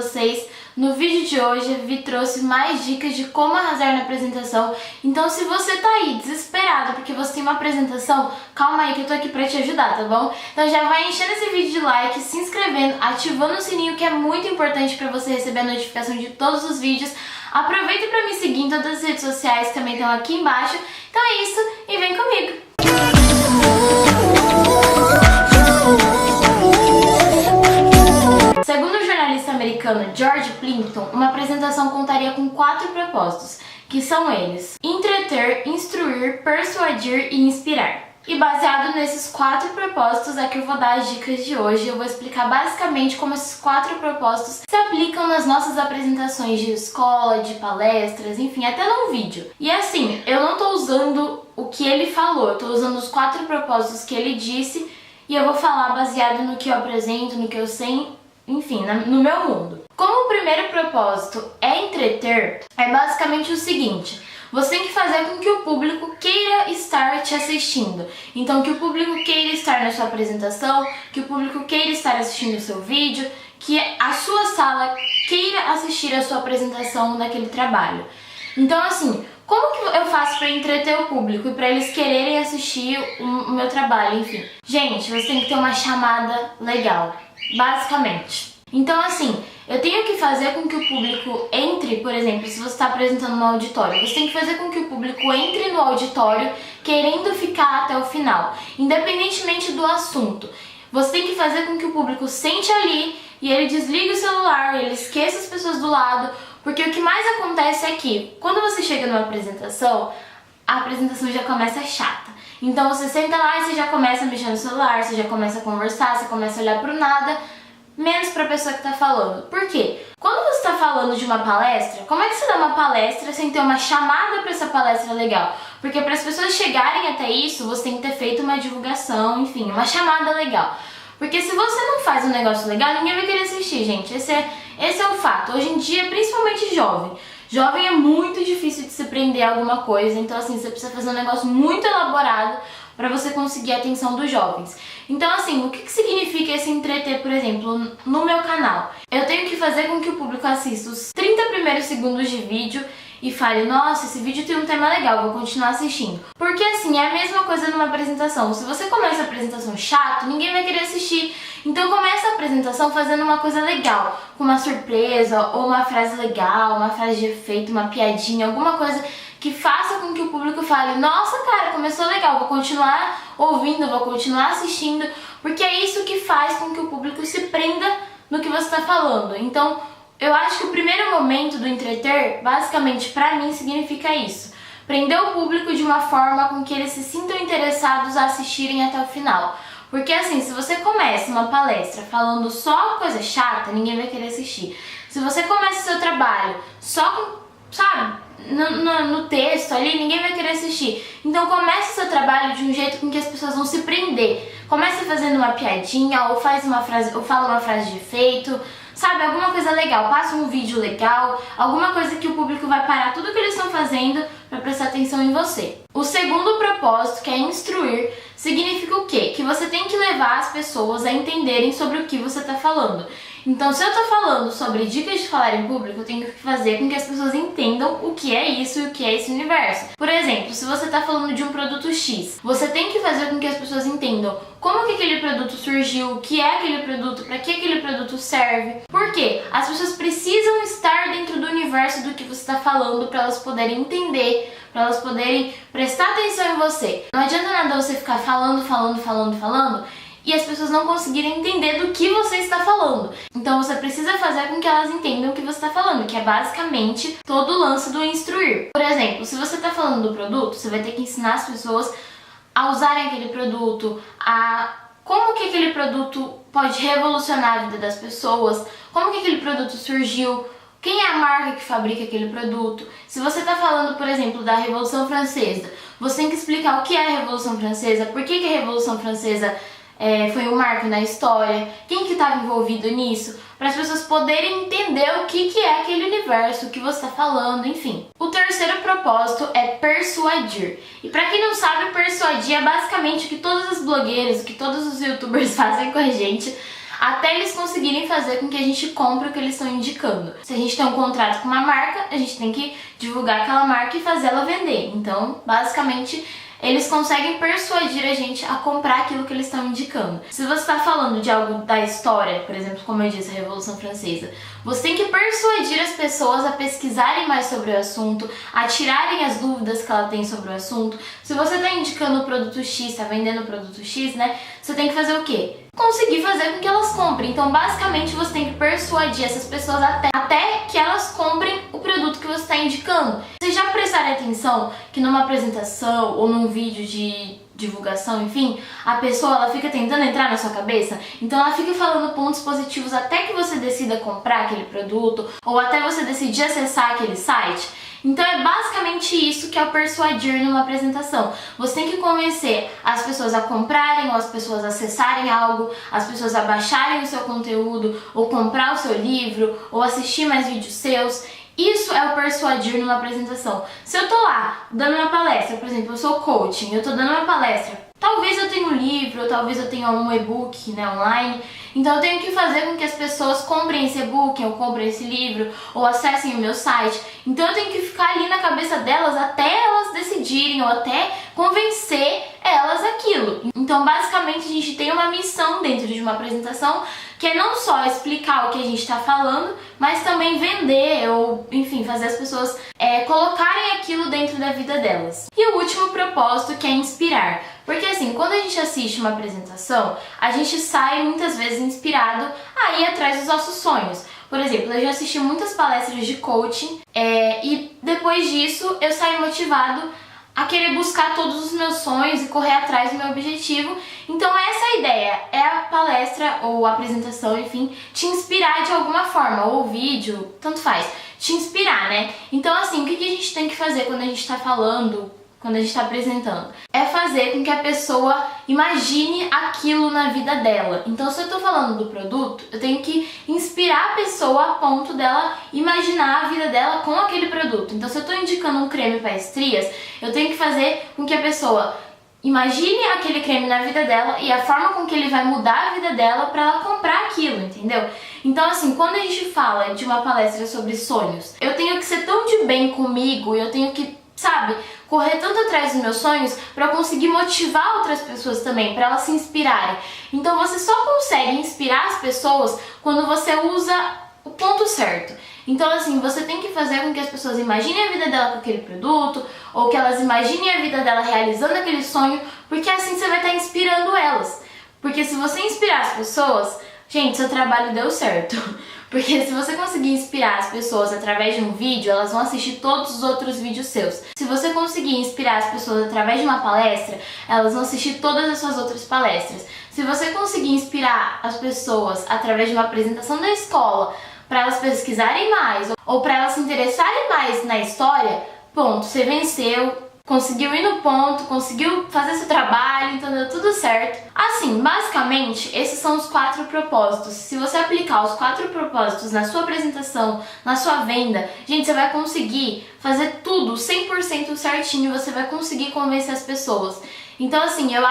vocês. No vídeo de hoje a Vivi trouxe mais dicas de como arrasar na apresentação. Então se você tá aí desesperado porque você tem uma apresentação, calma aí que eu tô aqui pra te ajudar, tá bom? Então já vai enchendo esse vídeo de like, se inscrevendo, ativando o sininho que é muito importante pra você receber a notificação de todos os vídeos. Aproveita pra me seguir em todas as redes sociais que também estão aqui embaixo. Então é isso e vem comigo! Segundo o jornalista americano George Plimpton, uma apresentação contaria com 4 propósitos, que são eles: entreter, instruir, persuadir e inspirar. E baseado nesses 4 propósitos é que eu vou dar as dicas de hoje. Eu vou explicar basicamente como esses 4 propósitos se aplicam nas nossas apresentações de escola, de palestras, enfim, até num vídeo. E assim, eu não tô usando o que ele falou, eu tô usando os 4 propósitos que ele disse e eu vou falar baseado no que eu apresento, no que eu sei, enfim, no meu mundo. Como o primeiro propósito é entreter, é basicamente o seguinte: você tem que fazer com que o público queira estar te assistindo. Então, que o público queira estar na sua apresentação, que o público queira estar assistindo o seu vídeo, que a sua sala queira assistir a sua apresentação daquele trabalho. Então, assim, como que eu faço para entreter o público e para eles quererem assistir o meu trabalho, enfim? Gente, você tem que ter uma chamada legal, basicamente. Então, assim, eu tenho que fazer com que o público entre, por exemplo, se você está apresentando no auditório, você tem que fazer com que o público entre no auditório querendo ficar até o final, independentemente do assunto. Você tem que fazer com que o público sente ali e ele desligue o celular, ele esqueça as pessoas do lado, porque o que mais acontece é que, quando você chega numa apresentação, a apresentação já começa chata. Então você senta lá e você já começa a mexer no celular, você já começa a conversar, você começa a olhar pro nada, menos para a pessoa que está falando. Por quê? Quando você está falando de uma palestra, como é que você dá uma palestra sem ter uma chamada para essa palestra legal? Porque para as pessoas chegarem até isso, você tem que ter feito uma divulgação, enfim, uma chamada legal. Porque se você não faz um negócio legal, ninguém vai querer assistir, gente. Esse é o fato. Hoje em dia, principalmente jovem é muito difícil de se prender a alguma coisa. Então, assim, você precisa fazer um negócio muito elaborado para você conseguir a atenção dos jovens. Então, assim, o que significa esse entreter, por exemplo, no meu canal? Eu tenho que fazer com que o público assista os 30 primeiros segundos de vídeo e fale: nossa, esse vídeo tem um tema legal, vou continuar assistindo. Porque, assim, é a mesma coisa numa apresentação. Se você começa a apresentação chato, ninguém vai querer assistir. Então, começa a apresentação fazendo uma coisa legal, com uma surpresa, ou uma frase legal, uma frase de efeito, uma piadinha, alguma coisa que faça com que o público fale: nossa, cara, começou legal, vou continuar ouvindo, vou continuar assistindo, porque é isso que faz com que o público se prenda no que você está falando. Então, eu acho que o primeiro momento do entreter, basicamente, pra mim, significa isso: prender o público de uma forma com que eles se sintam interessados a assistirem até o final. Porque, assim, se você começa uma palestra falando só coisa chata, ninguém vai querer assistir. Se você começa o seu trabalho só com, sabe, no texto ali, ninguém vai querer assistir. Então comece o seu trabalho de um jeito com que as pessoas vão se prender. Comece fazendo uma piadinha, ou faz uma frase, ou fala uma frase de efeito, sabe, alguma coisa legal, passa um vídeo legal, alguma coisa que o público vai parar tudo que eles estão fazendo para prestar atenção em você. O segundo propósito, que é instruir, significa o quê? Que você tem que levar as pessoas a entenderem sobre o que você está falando. Então, se eu tô falando sobre dicas de falar em público, eu tenho que fazer com que as pessoas entendam o que é isso e o que é esse universo. Por exemplo, se você tá falando de um produto X, você tem que fazer com que as pessoas entendam como que aquele produto surgiu, o que é aquele produto, para que aquele produto serve. Por quê? As pessoas precisam estar dentro do universo do que você está falando para elas poderem entender, para elas poderem prestar atenção em você. Não adianta nada você ficar falando e as pessoas não conseguirem entender do que você está falando. Então você precisa fazer com que elas entendam o que você está falando, que é basicamente todo o lance do instruir. Por exemplo, se você está falando do produto, você vai ter que ensinar as pessoas a usarem aquele produto, a como que aquele produto pode revolucionar a vida das pessoas, como que aquele produto surgiu, quem é a marca que fabrica aquele produto. Se você está falando, por exemplo, da Revolução Francesa, você tem que explicar o que é a Revolução Francesa, por que a Revolução Francesa foi um marco na história, quem que estava envolvido nisso, para as pessoas poderem entender o que é aquele universo, o que você está falando, enfim. O terceiro propósito é persuadir. E para quem não sabe, persuadir é basicamente o que todas as blogueiras, o que todos os youtubers fazem com a gente. até eles conseguirem fazer com que a gente compre o que eles estão indicando. Se a gente tem um contrato com uma marca, a gente tem que divulgar aquela marca e fazer ela vender. Então, basicamente, eles conseguem persuadir a gente a comprar aquilo que eles estão indicando. Se você está falando de algo da história, por exemplo, como eu disse, a Revolução Francesa, você tem que persuadir as pessoas a pesquisarem mais sobre o assunto, a tirarem as dúvidas que ela tem sobre o assunto. Se você está indicando o produto X, está vendendo o produto X, né? Você tem que fazer o quê? Conseguir fazer com que elas comprem. Então, basicamente, você tem que persuadir essas pessoas até que elas comprem o produto que você está indicando. Vocês já prestaram atenção que numa apresentação ou num vídeo de divulgação, enfim, a pessoa ela fica tentando entrar na sua cabeça, então ela fica falando pontos positivos até que você decida comprar aquele produto ou até você decidir acessar aquele site? Então é basicamente isso que é o persuadir numa apresentação. Você tem que convencer as pessoas a comprarem, ou as pessoas a acessarem algo, as pessoas a baixarem o seu conteúdo, ou comprar o seu livro, ou assistir mais vídeos seus. Isso é o persuadir numa apresentação. Se eu tô lá dando uma palestra, por exemplo, eu sou coaching, eu tô dando uma palestra, talvez eu tenha um livro, ou talvez eu tenha um e-book, né, online, então eu tenho que fazer com que as pessoas comprem esse e-book, ou comprem esse livro, ou acessem o meu site. Então eu tenho que ficar ali na cabeça delas até elas decidirem, ou até convencer elas aquilo. Então basicamente a gente tem uma missão dentro de uma apresentação, que é não só explicar o que a gente está falando, mas também vender ou, enfim, fazer as pessoas colocarem aquilo dentro da vida delas. E o último propósito, que é inspirar. Porque assim, quando a gente assiste uma apresentação, a gente sai muitas vezes inspirado a ir atrás dos nossos sonhos. Por exemplo, eu já assisti muitas palestras de coaching e depois disso eu saí motivado a querer buscar todos os meus sonhos e correr atrás do meu objetivo. Então essa é a ideia, é a palestra ou a apresentação, enfim, te inspirar de alguma forma, ou vídeo, tanto faz, te inspirar, né? Então assim, o que a gente tem que fazer quando a gente está falando, quando a gente está apresentando? É fazer com que a pessoa imagine aquilo na vida dela. Então se eu estou falando do produto, eu tenho que inspirar a pessoa a ponto dela imaginar a vida dela com aquele produto. Então se eu estou indicando um creme para estrias, eu tenho que fazer com que a pessoa imagine aquele creme na vida dela e a forma com que ele vai mudar a vida dela para ela comprar aquilo, entendeu? Então assim, quando a gente fala de uma palestra sobre sonhos, eu tenho que ser tão de bem comigo, eu tenho que, sabe, correr tanto atrás dos meus sonhos para conseguir motivar outras pessoas também, para elas se inspirarem. Então você só consegue inspirar as pessoas quando você usa o ponto certo. Então assim, você tem que fazer com que as pessoas imaginem a vida dela com aquele produto, ou que elas imaginem a vida dela realizando aquele sonho, porque assim você vai estar inspirando elas. Porque se você inspirar as pessoas, gente, seu trabalho deu certo. Porque se você conseguir inspirar as pessoas através de um vídeo, elas vão assistir todos os outros vídeos seus. Se você conseguir inspirar as pessoas através de uma palestra, elas vão assistir todas as suas outras palestras. Se você conseguir inspirar as pessoas através de uma apresentação da escola, para elas pesquisarem mais, ou para elas se interessarem mais na história, ponto, você venceu, conseguiu ir no ponto, conseguiu fazer seu trabalho, então deu tudo certo. Assim, basicamente, esses são os 4 propósitos. Se você aplicar os 4 propósitos na sua apresentação, na sua venda, gente, você vai conseguir fazer tudo 100% certinho, você vai conseguir convencer as pessoas. Então assim, eu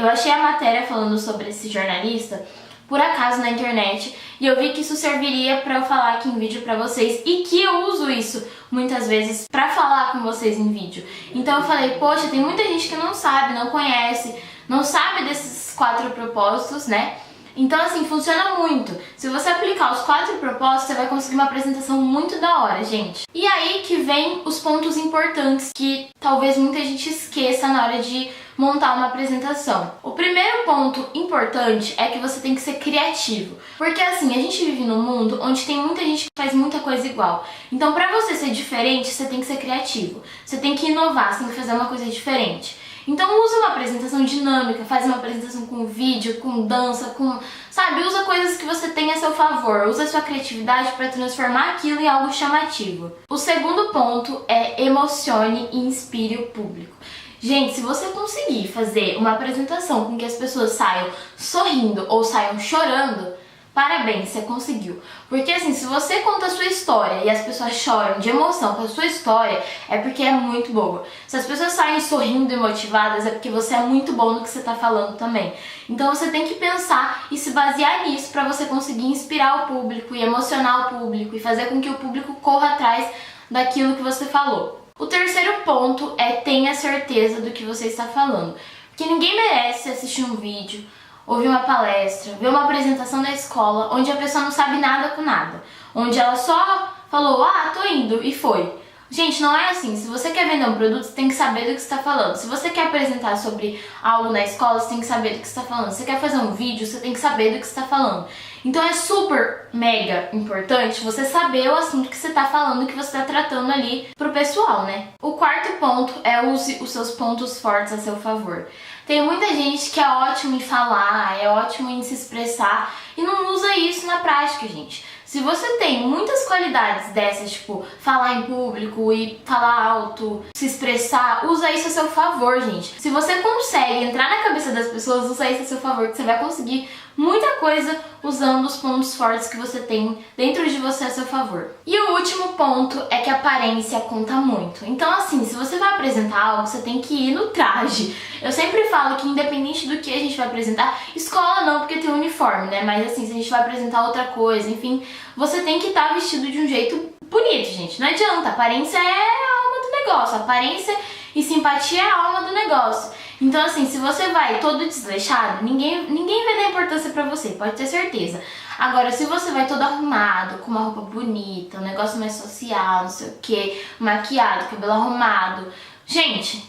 achei a matéria falando sobre esse jornalista por acaso na internet, e eu vi que isso serviria para eu falar aqui em vídeo para vocês, e que eu uso isso muitas vezes para falar com vocês em vídeo. Então eu falei, poxa, tem muita gente que não sabe, não conhece, não sabe desses 4 propósitos, né? Então assim, funciona muito. Se você aplicar os 4 propósitos, você vai conseguir uma apresentação muito da hora, gente. E aí que vem os pontos importantes que talvez muita gente esqueça na hora de montar uma apresentação. O primeiro ponto importante é que você tem que ser criativo. Porque assim, a gente vive num mundo onde tem muita gente que faz muita coisa igual. Então pra você ser diferente, você tem que ser criativo. Você tem que inovar, você tem que fazer uma coisa diferente. Então usa uma apresentação dinâmica, faz uma apresentação com vídeo, com dança, com... sabe, usa coisas que você tem a seu favor, usa a sua criatividade para transformar aquilo em algo chamativo. O segundo ponto é emocione e inspire o público. Gente, se você conseguir fazer uma apresentação com que as pessoas saiam sorrindo ou saiam chorando, parabéns, você conseguiu. Porque assim, se você conta a sua história e as pessoas choram de emoção com a sua história, é porque é muito boa. Se as pessoas saem sorrindo e motivadas, é porque você é muito bom no que você tá falando também. Então você tem que pensar e se basear nisso para você conseguir inspirar o público e emocionar o público e fazer com que o público corra atrás daquilo que você falou. O terceiro ponto é tenha certeza do que você está falando. Porque ninguém merece assistir um vídeo, ouvir uma palestra, ver uma apresentação da escola onde a pessoa não sabe nada com nada. Onde ela só falou, ah, tô indo, e foi. Gente, não é assim. Se você quer vender um produto, você tem que saber do que você está falando. Se você quer apresentar sobre algo na escola, você tem que saber do que você está falando. Se você quer fazer um vídeo, você tem que saber do que você está falando. Então é super, mega importante você saber o assunto que você está falando, que você está tratando ali pro pessoal, né? O quarto ponto é use os seus pontos fortes a seu favor. Tem muita gente que é ótimo em falar, é ótimo em se expressar e não usa isso na prática, gente. Se você tem muitas qualidades dessas, tipo falar em público e falar alto, se expressar, usa isso a seu favor, gente. Se você consegue entrar na cabeça das pessoas, usa isso a seu favor, que você vai conseguir muita coisa usando os pontos fortes que você tem dentro de você a seu favor. E o último ponto é que a aparência conta muito. Então assim, se você vai apresentar algo, você tem que ir no traje. Eu sempre falo que independente do que a gente vai apresentar, escola não, porque tem uniforme, né? Mas assim, se a gente vai apresentar outra coisa, enfim, você tem que estar vestido de um jeito bonito, gente. Não adianta, aparência é a alma do negócio. Aparência e simpatia é a alma do negócio. Então assim, se você vai todo desleixado, ninguém vai dar importância pra você, pode ter certeza. Agora, se você vai todo arrumado, com uma roupa bonita, um negócio mais social, não sei o que, maquiado, cabelo arrumado, gente,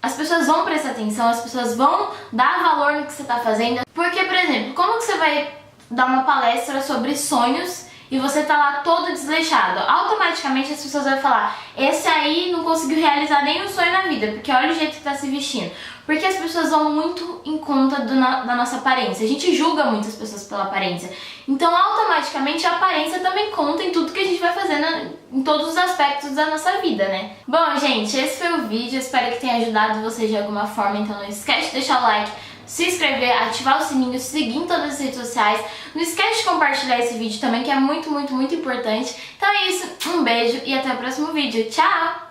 as pessoas vão prestar atenção, as pessoas vão dar valor no que você tá fazendo. Porque, por exemplo, como que você vai dar uma palestra sobre sonhos e você tá lá todo desleixado? Automaticamente as pessoas vão falar, esse aí não conseguiu realizar nenhum sonho na vida, porque olha o jeito que tá se vestindo. Porque as pessoas vão muito em conta da nossa aparência. A gente julga muitas pessoas pela aparência. Então, automaticamente, a aparência também conta em tudo que a gente vai fazendo, em todos os aspectos da nossa vida, né? Bom, gente, esse foi o vídeo. Espero que tenha ajudado vocês de alguma forma. Então, não esquece de deixar o like, se inscrever, ativar o sininho, seguir em todas as redes sociais. Não esquece de compartilhar esse vídeo também, que é muito, muito, muito importante. Então é isso. Um beijo e até o próximo vídeo. Tchau!